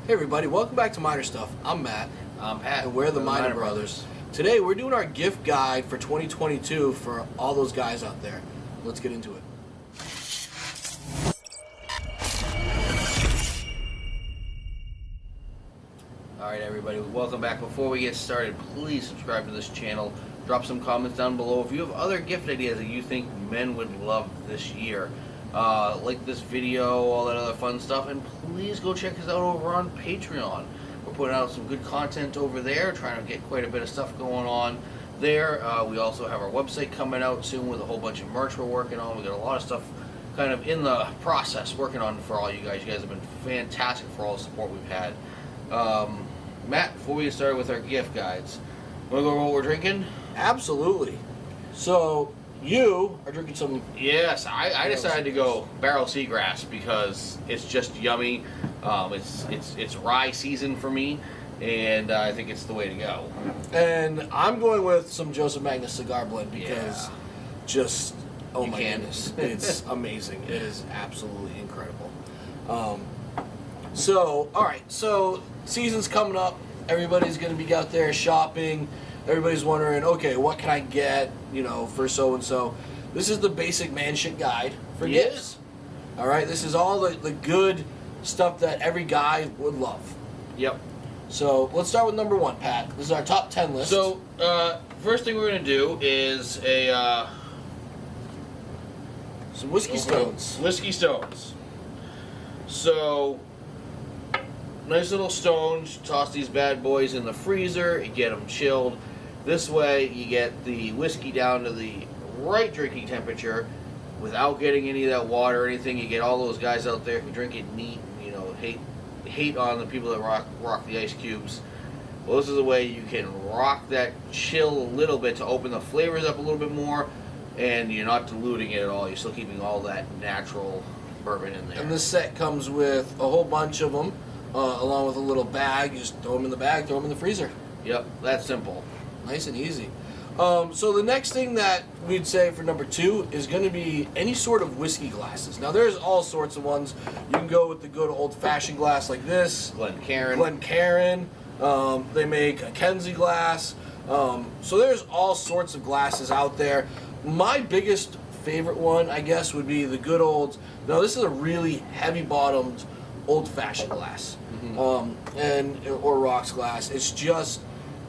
Hey everybody, welcome back to Minor Stuff. I'm Matt. I'm Pat. And we're the Minor Brothers. Today we're doing our gift guide for 2022 for all those guys out there. Let's get into it. Alright everybody, welcome back. Before we get started, please subscribe to this channel. Drop some comments down below if you have other gift ideas that you think men would love this year. Like this video, all that other fun stuff, and please go check us out over on Patreon. We're putting out some good content over there, trying to get quite a bit of stuff going on there. We also have our website coming out soon with a whole bunch of merch we're working on. We got a lot of stuff kind of in the process working on for all you guys. You guys have been fantastic for all the support we've had. Matt, before we get started with our gift guides, want to go over what we're drinking? Absolutely. So, you are drinking some... Yes, I decided to go barrel seagrass because it's just yummy. It's rye season for me, and I think it's the way to go. And I'm going with some Joseph Magnus cigar blend because just, oh my goodness, it's amazing. It is absolutely incredible. So, alright, so season's coming up. Everybody's going to be out there shopping. Everybody's wondering, okay, what can I get, for so-and-so. This is the basic man shit guide for gifts. All right, this is all the good stuff that every guy would love. Yep. So let's start with number one, Pat. This is our top 10 list. So, first thing we're going to do is some whiskey stones. Whiskey stones. So, nice little stones. Toss these bad boys in the freezer. You get them chilled. This way, you get the whiskey down to the right drinking temperature without getting any of that water or anything. You get all those guys out there who drink it neat, hate on the people that rock the ice cubes. Well, this is a way you can rock that chill a little bit to open the flavors up a little bit more, and you're not diluting it at all. You're still keeping all that natural bourbon in there. And this set comes with a whole bunch of them, along with a little bag. You just throw them in the bag, throw them in the freezer. Yep, that's simple. Nice and easy. So the next thing that we'd say for number two is going to be any sort of whiskey glasses. Now there's all sorts of ones. You can go with the good old-fashioned glass like this. Glencairn. They make a Kenzie glass. So there's all sorts of glasses out there. My biggest favorite one, I guess, would be the good old... Now this is a really heavy-bottomed old-fashioned glass. Mm-hmm. Or rocks glass.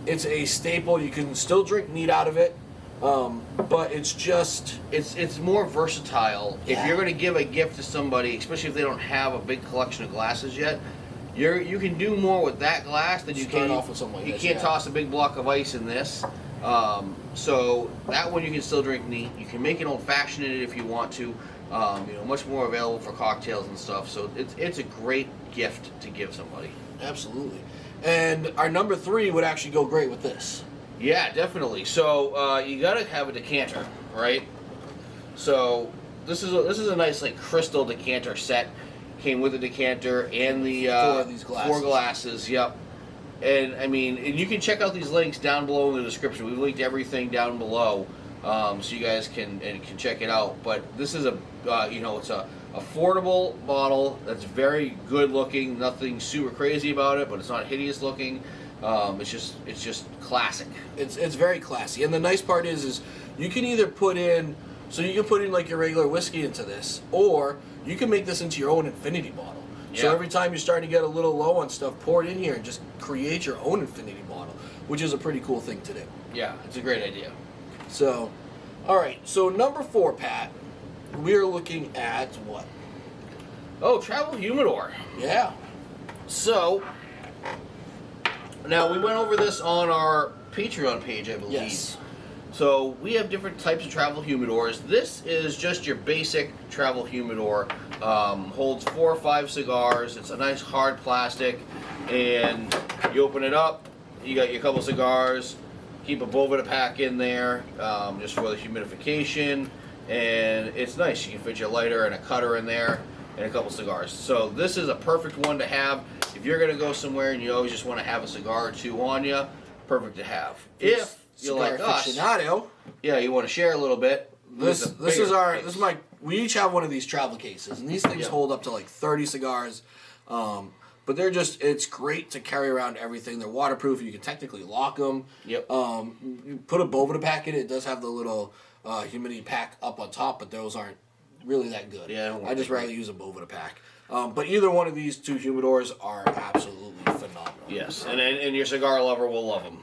It's a staple. You can still drink neat out of it, but it's more versatile. Yeah. If you're going to give a gift to somebody, especially if they don't have a big collection of glasses yet, you can do more with that glass than you can. Off with something like you this, can't toss a big block of ice in this. So that one you can still drink neat. You can make an old fashioned in it if you want to. Much more available for cocktails and stuff. So it's a great gift to give somebody. Absolutely. And our number three would actually go great with this. Yeah, definitely. So you gotta have a decanter, right? So this is a nice crystal decanter set. Came with a decanter and the four of these glasses. 4 glasses. Yep. And you can check out these links down below in the description. We've linked everything down below, so you guys can check it out. But this is it's a affordable bottle that's very good looking. Nothing super crazy about it, but it's not hideous looking. It's just classic. It's very classy. And the nice part is you can either put in like your regular whiskey into this, or you can make this into your own infinity bottle. Yeah. So every time you're starting to get a little low on stuff, pour it in here and just create your own infinity bottle, which is a pretty cool thing to do. Yeah, it's a great idea. So, all right. So number 4, Pat. We are looking at what? Oh, travel humidor. Yeah. So, now we went over this on our Patreon page, I believe. Yes. So, we have different types of travel humidors. This is just your basic travel humidor. Holds 4 or 5 cigars. It's a nice hard plastic. And you open it up, you got your couple cigars. Keep a Bovita pack in there, just for the humidification. And it's nice. You can fit your lighter and a cutter in there and a couple cigars. So this is a perfect one to have if you're going to go somewhere and you always just want to have a cigar or two on you. Perfect to have. If you're like us, yeah, you want to share a little bit. We each have one of these travel cases, and these things hold up to like 30 cigars. but it's great to carry around everything. They're waterproof. You can technically lock them. Yep. You put a Bovida pack in it. It does have the little humidity pack up on top, but those aren't really that good. Yeah, I just rather use a Bovida pack. But either one of these two humidors are absolutely phenomenal. Yes, and your cigar lover will love them.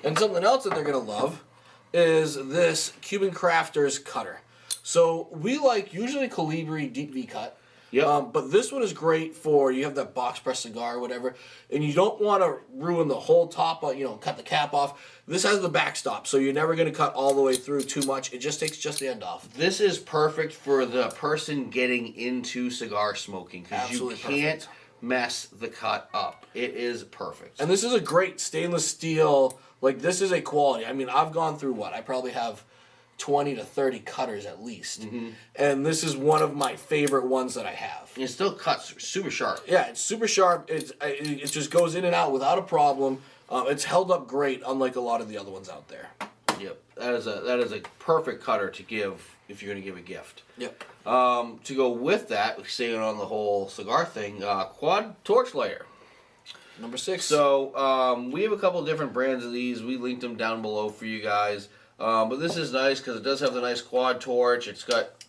And something else that they're going to love is this Cuban Crafters cutter. So we like usually Colibri Deep V cut. Yep. But this one is great for, you have that box press cigar or whatever, and you don't want to ruin the whole top, cut the cap off. This has the backstop, so you're never going to cut all the way through too much. It just takes just the end off. This is perfect for the person getting into cigar smoking because you can't mess the cut up. It is perfect. And this is a great stainless steel, this is a quality. I mean, I've gone through I probably have 20 to 30 cutters at least. Mm-hmm. And this is one of my favorite ones that I have. It still cuts super sharp. Yeah, it's super sharp. It just goes in and out without a problem. It's held up great, unlike a lot of the other ones out there. Yep, that is a perfect cutter to give if you're going to give a gift. Yep. To go with that, staying on the whole cigar thing, quad torch lighter. Number 6. So we have a couple of different brands of these. We linked them down below for you guys. But this is nice because it does have the nice quad torch. It's got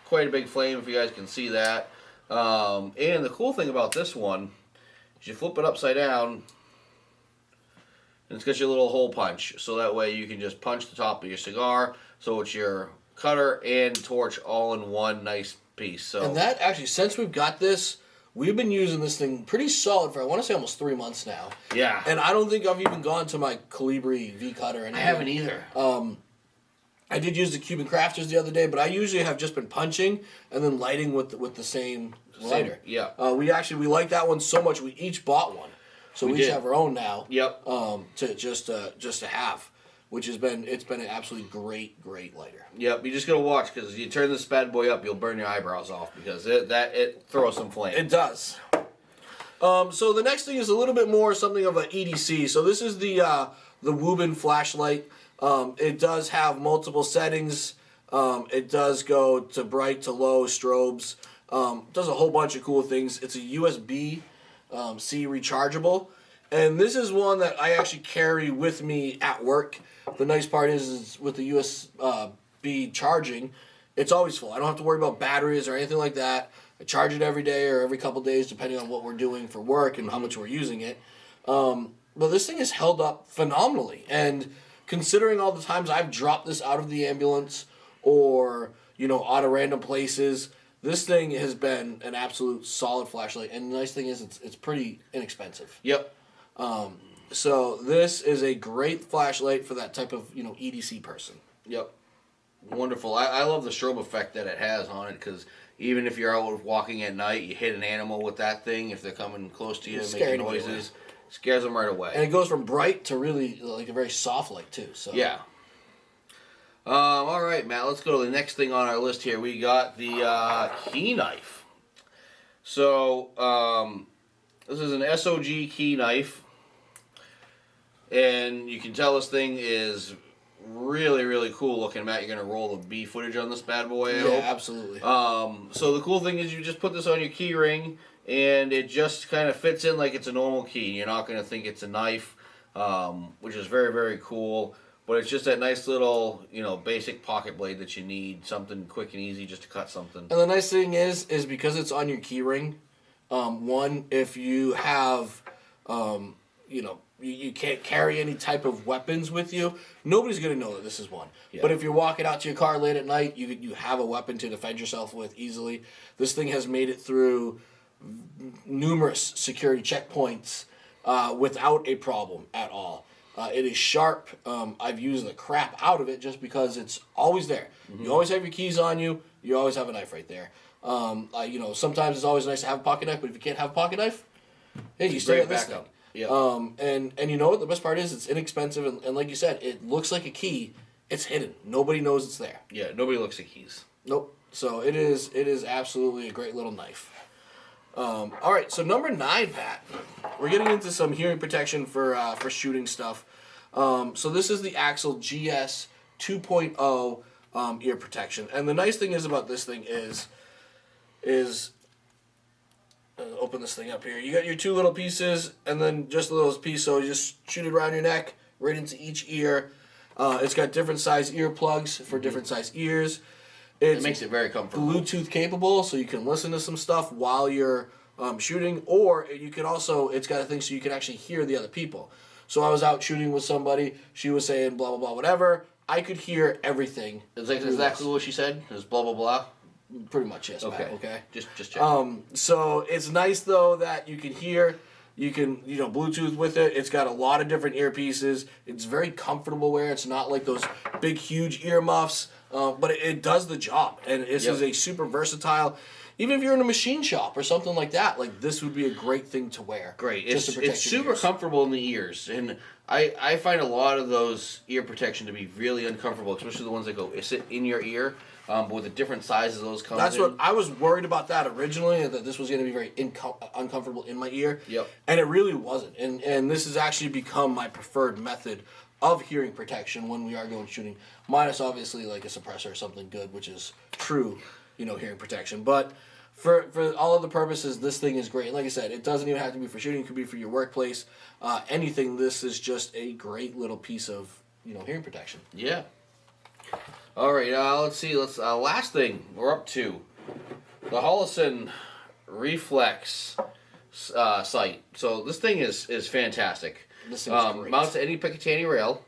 quite a big flame if you guys can see that. And the cool thing about this one is you flip it upside down and it's got your little hole punch. So that way you can just punch the top of your cigar. So it's your cutter and torch all in one nice piece. So, and that actually, since we've got this, we've been using this thing pretty solid for, I want to say, almost 3 months now. Yeah. And I don't think I've even gone to my Colibri V cutter. I haven't either. I did use the Cuban Crafters the other day, but I usually have just been punching and then lighting with the same lighter. Yeah. We like that one so much, we each bought one. So we each have our own now. Yep. To have, which it's been an absolutely great lighter. Yep, you just gotta watch because you turn this bad boy up, you'll burn your eyebrows off because it throws some flame. It does. So the next thing is a little bit more something of an EDC. So this is the Bourbon flashlight. It does have multiple settings. It does go to bright to low strobes. Does a whole bunch of cool things. It's a USB C rechargeable. And this is one that I actually carry with me at work. The nice part is with the USB charging, it's always full. I don't have to worry about batteries or anything like that. I charge it every day or every couple days depending on what we're doing for work and how much we're using it. But this thing is held up phenomenally. And considering all the times I've dropped this out of the ambulance or, out of random places, this thing has been an absolute solid flashlight. And the nice thing is it's pretty inexpensive. Yep. So this is a great flashlight for that type of, EDC person. Yep. Wonderful. I love the strobe effect that it has on it because even if you're out walking at night, you hit an animal with that thing, if they're coming close to you and making noises, scares them right away. And it goes from bright to really a very soft light too. So yeah. All right, Matt, let's go to the next thing on our list here. We got the key knife. So this is an SOG key knife. And you can tell this thing is really cool looking. Matt, you're going to roll the B footage on this bad boy, I hope. Absolutely. So the cool thing is you just put this on your key ring, and it just kind of fits in like it's a normal key. You're not going to think it's a knife, which is very cool. But it's just that nice little, basic pocket blade that you need, something quick and easy just to cut something. And the nice thing is because it's on your key ring, one, if you have, you can't carry any type of weapons with you, nobody's going to know that this is one. Yeah. But if you're walking out to your car late at night, you have a weapon to defend yourself with easily. This thing has made it through numerous security checkpoints without a problem at all. It is sharp. I've used the crap out of it just because it's always there. Mm-hmm. You always have your keys on you. You always have a knife right there. Sometimes it's always nice to have a pocket knife, but if you can't have a pocket knife, hey, you still got this thing. Yeah. And you know what? The best part is it's inexpensive, and like you said, it looks like a key. It's hidden. Nobody knows it's there. Yeah, nobody looks at keys. Nope. So it is absolutely a great little knife. All right, so number 9, Pat. We're getting into some hearing protection for shooting stuff. So this is the Axel GS 2.0 ear protection, and the nice thing is about this thing is open this thing up here. You got your two little pieces, and then just a little piece, so you just shoot it around your neck, right into each ear. It's got different size earplugs for different size ears. It makes it very comfortable. Bluetooth capable, so you can listen to some stuff while you're shooting, or you can also, it's got a thing so you can actually hear the other people. So I was out shooting with somebody, she was saying blah, blah, blah, whatever. I could hear everything. Is that exactly what she said? Is blah, blah, blah? Pretty much, yes. Okay. Matt, okay. Just checking. So it's nice though that you can hear, you can Bluetooth with it. It's got a lot of different earpieces. It's very comfortable wear. It's not like those big huge earmuffs, but it does the job. And this is a super versatile. Even if you're in a machine shop or something like that, like this would be a great thing to wear. Great. Just to protect It's your super ears. comfortable in the ears, and I find a lot of those ear protection to be really uncomfortable, especially the ones that go sit in your ear. But with the different sizes those come That's in. what I was worried about that originally, that this was going to be very uncomfortable in my ear. Yep. And it really wasn't. And this has actually become my preferred method of hearing protection when we are going shooting. Minus obviously like a suppressor or something good, which is true, hearing protection. But for all of the purposes, this thing is great. And like I said, it doesn't even have to be for shooting. It could be for your workplace. Anything. This is just a great little piece of hearing protection. Yeah. All right. Let's see. Last thing we're up to, the Holosun Reflex sight. So this thing is fantastic. This thing is great. Mounts to any Picatinny rail,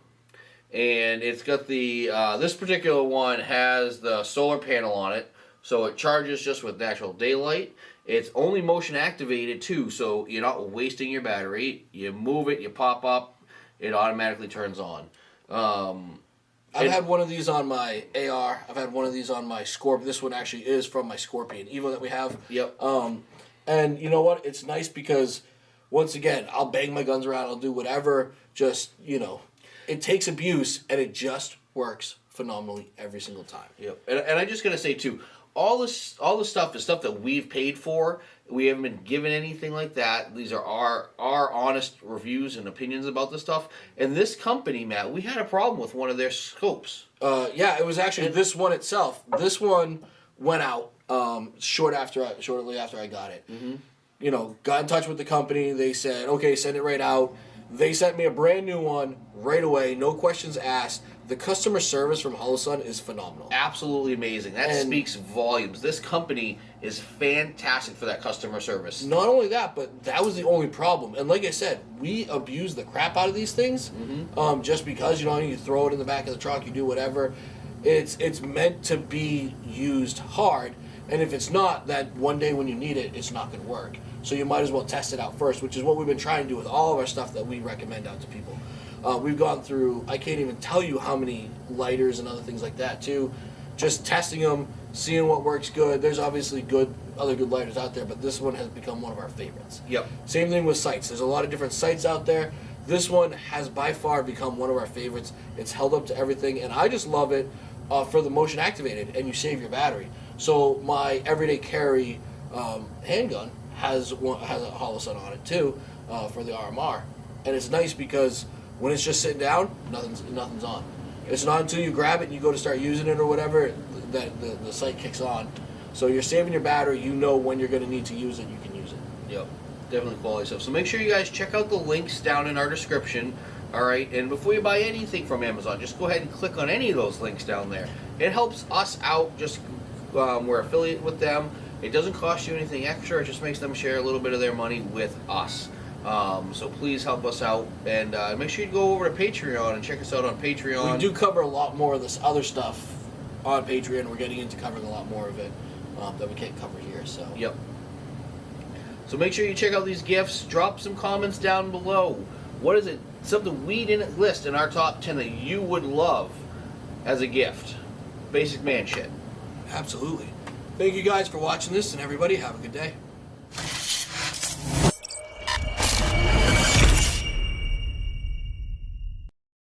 and it's got the this particular one has the solar panel on it, so it charges just with natural daylight. It's only motion activated too, so you're not wasting your battery. You move it, you pop up, it automatically turns on. I've had one of these on my AR. I've had one of these on my Scorpion. This one actually is from my Scorpion Evo that we have. Yep. And you know what? It's nice because, once again, I'll bang my guns around. I'll do whatever. Just, it takes abuse, and it just works phenomenally every single time. Yep. And I'm just going to say, too, all the stuff is stuff that we've paid for. We haven't been given anything like that. These are our honest reviews and opinions about this stuff. And this company, Matt, we had a problem with one of their scopes. Yeah, it was actually this one itself. This one went out shortly after I got it. Mm-hmm. Got in touch with the company. They said, okay, send it right out. They sent me a brand new one right away, no questions asked. The customer service from Holosun is phenomenal. Absolutely amazing. That speaks volumes. This company is fantastic for that customer service. Not only that, but that was the only problem. And like I said, we abuse the crap out of these things. Mm-hmm. Just because you throw it in the back of the truck, you do whatever. It's meant to be used hard. And if it's not, that one day when you need it, it's not going to work. So you might as well test it out first, which is what we've been trying to do with all of our stuff that we recommend out to people. We've gone through, I can't even tell you how many lighters and other things like that too. Just testing them, seeing what works good. There's obviously other good lighters out there, but this one has become one of our favorites. Yep. Same thing with sights. There's a lot of different sights out there. This one has by far become one of our favorites. It's held up to everything, and I just love it for the motion activated, and you save your battery. So my everyday carry handgun has a Holosun on it too for the RMR, and it's nice because when it's just sitting down, nothing's on. It's not until you grab it and you go to start using it or whatever that the sight kicks on. So you're saving your battery. You know when you're going to need to use it, you can use it. Yep, definitely quality stuff. So make sure you guys check out the links down in our description. All right, and before you buy anything from Amazon, just go ahead and click on any of those links down there. It helps us out. Just we're affiliated with them. It doesn't cost you anything extra. It just makes them share a little bit of their money with us. So please help us out, and make sure you go over to Patreon and check us out on Patreon. We do cover a lot more of this other stuff on Patreon. We're getting into covering a lot more of it that we can't cover here. So yep. So make sure you check out these gifts. Drop some comments down below. What is it? Something we didn't list in our top 10 that you would love as a gift. Basic man shit. Absolutely. Thank you guys for watching this, and everybody have a good day.